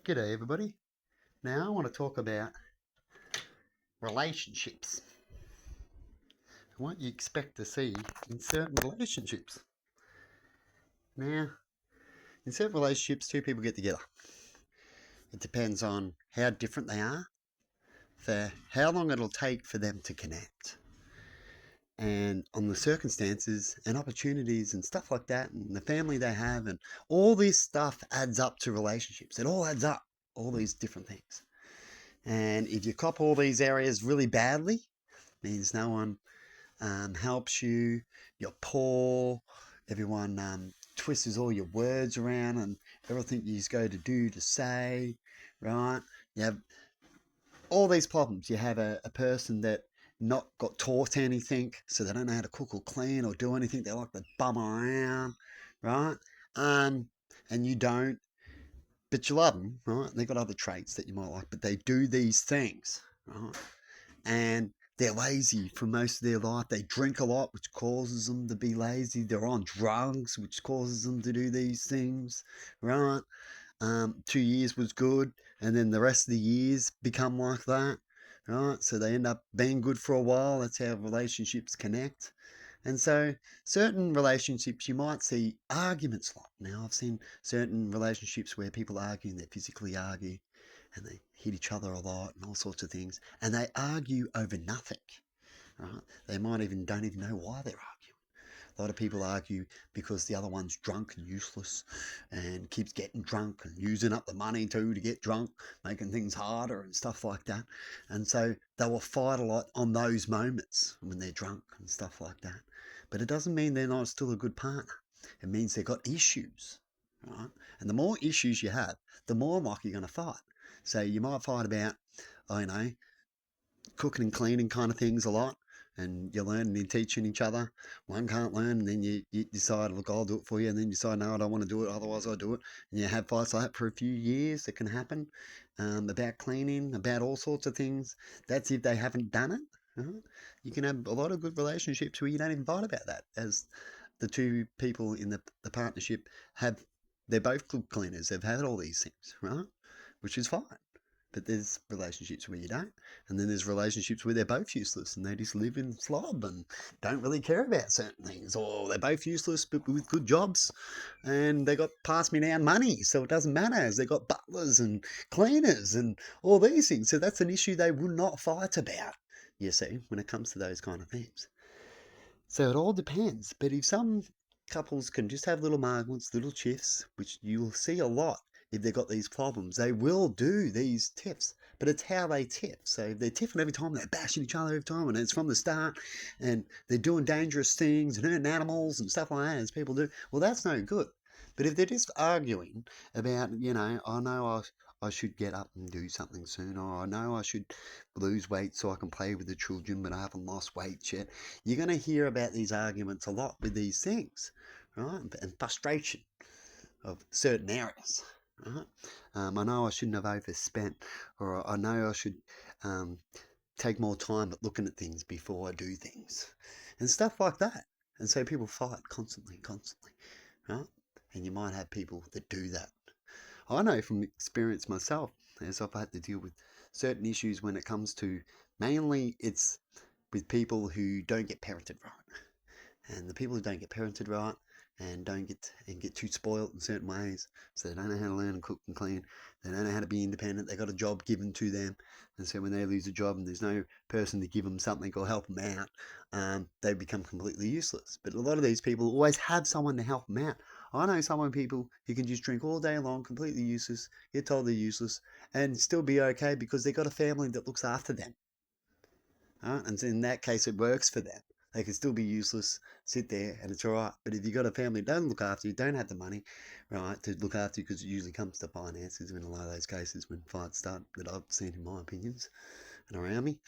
G'day, everybody. Now I want to talk about relationships. What you expect to see in certain relationships. Now, in certain relationships, two people get together. It depends on how different they are, for how long it'll take for them to connect, and on the circumstances and opportunities and stuff like that, and the family they have, and all this stuff adds up to relationships. It all adds up, all these different things. And if you cop all these areas really badly, means no one helps you, you're poor, everyone twists all your words around and everything you go to do to say, right? You have all these problems. You have a person that not got taught anything, so they don't know how to cook or clean or do anything. They like to bum around, right? Um, and you don't, but you love them, right? They've got other traits that you might like, but they do these things, right? And they're lazy for most of their life. They drink a lot, which causes them to be lazy. They're on drugs, which causes them to do these things, right? 2 years was good, and then the rest of the years become like that, right? So they end up being good for a while. That's how relationships connect. And so, certain relationships you might see arguments a lot. Now, I've seen certain relationships where people argue and they physically argue and they hit each other a lot and all sorts of things, and they argue over nothing. Right? They might even don't even know why they're arguing. A lot of people argue because the other one's drunk and useless and keeps getting drunk and using up the money too to get drunk, making things harder and stuff like that. And so they will fight a lot on those moments when they're drunk and stuff like that. But it doesn't mean they're not still a good partner. It means they've got issues, right? And the more issues you have, the more likely you're going to fight. So you might fight about, I know, cooking and cleaning kind of things a lot, and you're learning and teaching each other. One can't learn, and then you decide, look, I'll do it for you, and then you decide, no, I don't want to do it, otherwise I'll do it. And you have fights like that for a few years. It can happen, about cleaning, about all sorts of things. That's if they haven't done it. Right? You can have a lot of good relationships where you don't even fight about that, as the two people in the partnership have, they're both good cleaners. They've had all these things, right? Which is fine. But there's relationships where you don't, and then there's relationships where they're both useless and they just live in slob and don't really care about certain things, or they're both useless but with good jobs, and they got pass me down money, so it doesn't matter, as they got butlers and cleaners and all these things. So that's an issue they will not fight about, you see, when it comes to those kind of things. So it all depends. But if some couples can just have little arguments, little tiffs, which you'll see a lot if they've got these problems, they will do these tiffs. But it's how they tiff. So if they're tiffing every time, they're bashing each other every time, and it's from the start, and they're doing dangerous things and hurting animals and stuff like that, as people do, well, that's no good. But if they're just arguing about, I know I should get up and do something soon, or I know I should lose weight so I can play with the children, but I haven't lost weight yet. You're going to hear about these arguments a lot with these things, right? And frustration of certain areas, right? I know I shouldn't have overspent, or I know I should um, take more time at looking at things before I do things, and stuff like that. And so people fight constantly, constantly, right? And you might have people that do that. I know from experience myself, as I've had to deal with certain issues when it comes to, mainly it's with people who don't get parented right. And the people who don't get parented right and don't get too spoiled in certain ways, so they don't know how to learn and cook and clean, they don't know how to be independent, they got a job given to them, and so when they lose a job and there's no person to give them something or help them out, they become completely useless. But a lot of these people always have someone to help them out. I know some people who can just drink all day long, completely useless, get told they're useless, and still be okay because they've got a family that looks after them. And so in that case, it works for them. They can still be useless, sit there, and it's all right. But if you've got a family that don't look after you, don't have the money, right, to look after you, because it usually comes to finances in a lot of those cases when fights start, that I've seen in my opinions and around me,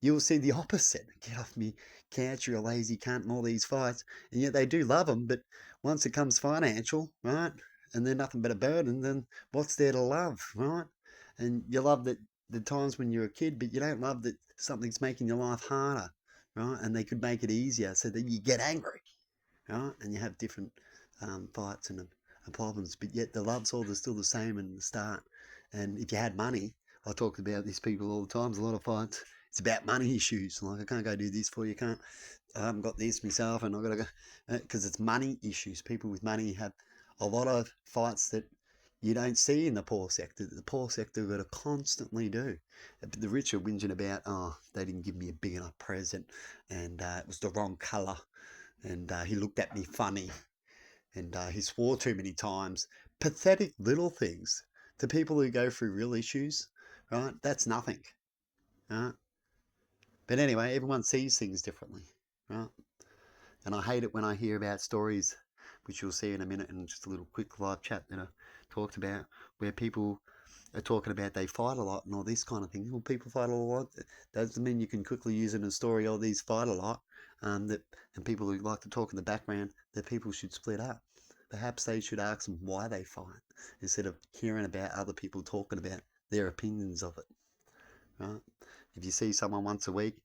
you'll see the opposite. Get off me couch, you're a lazy cunt, and all these fights. And yet they do love them, but once it comes financial, right, and they're nothing but a burden, then what's there to love, right? And you love that the times when you're a kid, but you don't love that something's making your life harder, right? And they could make it easier so that you get angry, right? And you have different fights and and problems, but yet the love's all still the same in the start. And if you had money, I talk about these people all the time. There's a lot of fights. It's about money issues. Like, I can't go do this for you. I haven't got this myself, and I've got to go because it's money issues. People with money have a lot of fights that you don't see in the poor sector. The poor sector got to constantly do. The rich are whinging about, oh, they didn't give me a big enough present, and it was the wrong colour, and he looked at me funny, and he swore too many times. Pathetic little things to people who go through real issues, right? That's nothing, right? But anyway, everyone sees things differently, right? And I hate it when I hear about stories, which you'll see in a minute in just a little quick live chat that I talked about, where people are talking about they fight a lot and all this kind of thing. Well, people fight a lot. Doesn't mean you can quickly use it in a story, oh, these fight a lot. And people who like to talk in the background, that people should split up. Perhaps they should ask them why they fight instead of hearing about other people talking about their opinions of it, right? If you see someone once a week,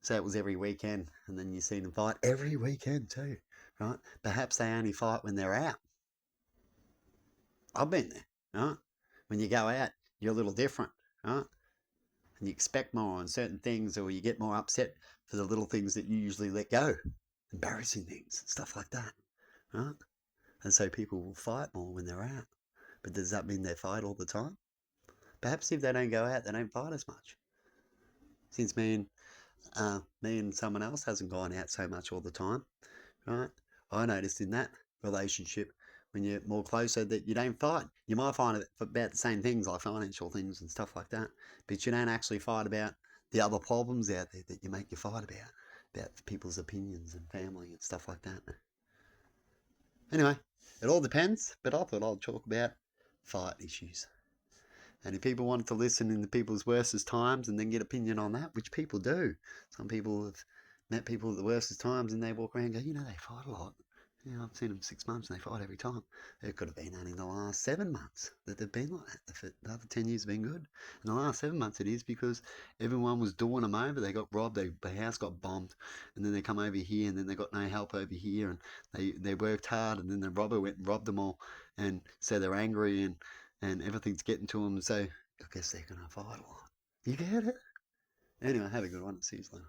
say it was every weekend, and then you see them fight every weekend too, right? Perhaps they only fight when they're out. I've been there, right? When you go out, you're a little different, right? And you expect more on certain things, or you get more upset for the little things that you usually let go, embarrassing things, stuff like that, right? And so people will fight more when they're out. But does that mean they fight all the time? Perhaps if they don't go out, they don't fight as much. Since me and someone else hasn't gone out so much all the time, right? I noticed in that relationship, when you're more closer, that you don't fight. You might fight about the same things, like financial things and stuff like that, but you don't actually fight about the other problems out there that you make you fight about people's opinions and family and stuff like that. Anyway, it all depends, but I thought I'd talk about fight issues. And if people wanted to listen in the people's worstest times and then get opinion on that, which people do, some people have met people at the worstest times and they walk around and go, they fight a lot. I've seen them 6 months and they fight every time. It could have been only in the last 7 months that they've been like that. The other 10 years have been good. In the last 7 months it is because everyone was doing them over. They got robbed, their house got bombed, and then they come over here and then they got no help over here, and they worked hard, and then the robber went and robbed them all, and so they're angry, and everything's getting to them, so I guess they're going to fight a lot. You get it? Anyway, have a good one. See you later.